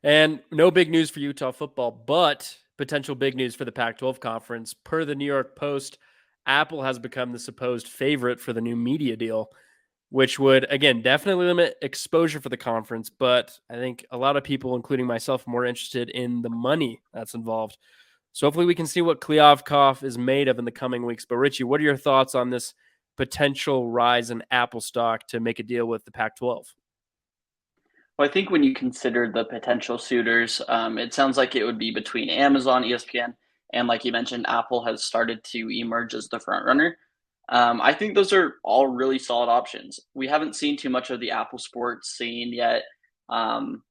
And no big news for Utah football, but potential big news for the Pac-12 conference. Per the New York Post, Apple has become the supposed favorite for the new media deal, which would, again, definitely limit exposure for the conference. But I think a lot of people, including myself, are more interested in the money that's involved. So hopefully we can see what Kliavkoff is made of in the coming weeks. But Richie, what are your thoughts on this potential rise in Apple stock to make a deal with the Pac-12? Well, I think when you consider the potential suitors, it sounds like it would be between Amazon, ESPN, and like you mentioned, Apple has started to emerge as the front runner. I think those are all really solid options. We haven't seen too much of the Apple Sports scene yet, um,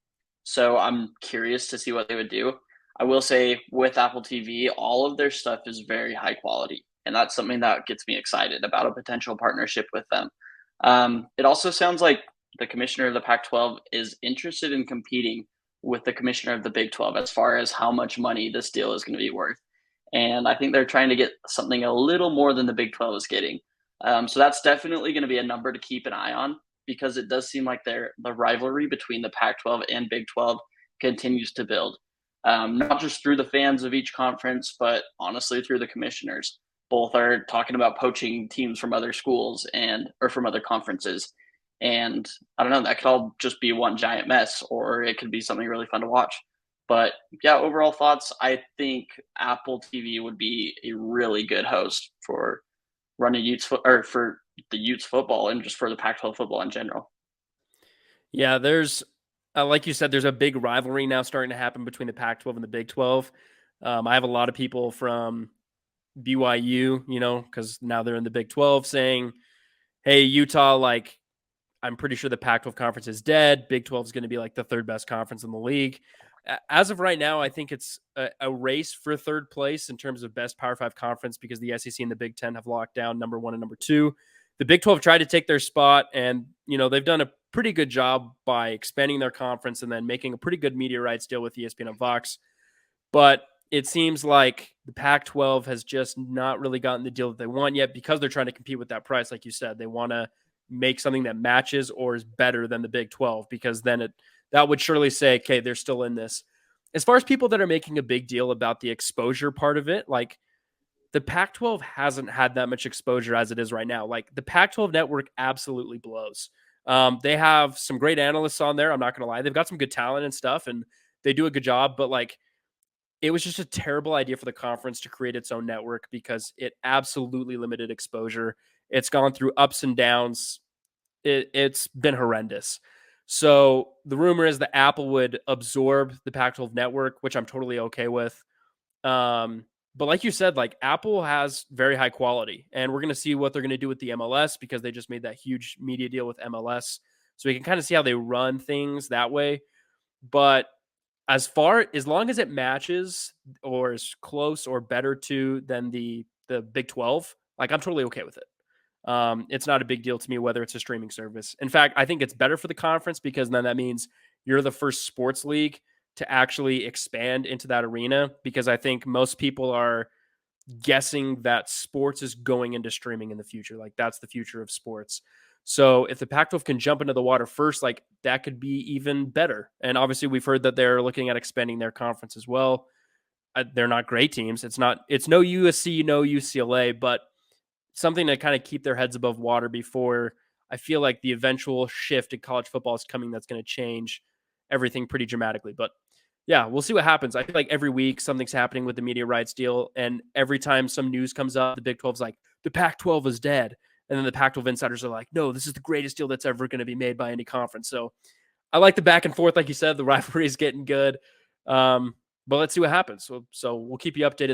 so I'm curious to see what they would do. I will say with Apple TV, all of their stuff is very high quality, and that's something that gets me excited about a potential partnership with them. It also sounds like the commissioner of the Pac-12 is interested in competing with the commissioner of the Big 12 as far as how much money this deal is going to be worth. And I think they're trying to get something a little more than the Big 12 is getting. So that's definitely going to be a number to keep an eye on because it does seem like the rivalry between the Pac-12 and Big 12 continues to build, not just through the fans of each conference, but honestly through the commissioners. Both are talking about poaching teams from other schools and or from other conferences, and I don't know, that could all just be one giant mess, or it could be something really fun to watch. But yeah, overall thoughts, I think Apple TV would be a really good host for running or for the Utes football and just for the Pac-12 football in general. Yeah, there's like you said, there's a big rivalry now starting to happen between the Pac-12 and the Big 12. I have a lot of people from BYU, because now they're in the Big 12, saying, "Hey, Utah, like I'm pretty sure the Pac-12 conference is dead. Big 12 is going to be like the third best conference in the league." As of right now, I think it's a race for third place in terms of best Power Five conference because the SEC and the Big Ten have locked down number one and number two. The Big 12 tried to take their spot, and they've done a pretty good job by expanding their conference and then making a pretty good media rights deal with ESPN and Fox. But it seems like the Pac-12 has just not really gotten the deal that they want yet because they're trying to compete with that price. Like you said, they want to make something that matches or is better than the Big 12 because then that would surely say, okay, they're still in this. As far as people that are making a big deal about the exposure part of it, like the Pac-12 hasn't had that much exposure as it is right now. Like the Pac-12 network absolutely blows. They have some great analysts on there. I'm not going to lie. They've got some good talent and stuff, and they do a good job. But like, it was just a terrible idea for the conference to create its own network because it absolutely limited exposure. It's gone through ups and downs. It's been horrendous. So the rumor is that Apple would absorb the Pac-12 network, which I'm totally okay with. But like you said, like Apple has very high quality, and we're going to see what they're going to do with the MLS because they just made that huge media deal with MLS. So we can kind of see how they run things that way. But as long as it matches or is close or better to than the Big 12, like I'm totally okay with it. It's not a big deal to me whether it's a streaming service. In fact, I think it's better for the conference because then that means you're the first sports league to actually expand into that arena because I think most people are guessing that sports is going into streaming in the future. Like that's the future of sports. So if the Pac-12 can jump into the water first, like that could be even better. And obviously, we've heard that they're looking at expanding their conference as well. They're not great teams. It's no USC, no UCLA, but something to kind of keep their heads above water before I feel like the eventual shift in college football is coming. That's going to change everything pretty dramatically. But yeah, we'll see what happens. I feel like every week something's happening with the media rights deal, and every time some news comes up, the Big 12's like, the Pac-12 is dead. And then the Pac-12 insiders are like, no, this is the greatest deal that's ever going to be made by any conference. So I like the back and forth, like you said. The rivalry is getting good. But let's see what happens. So we'll keep you updated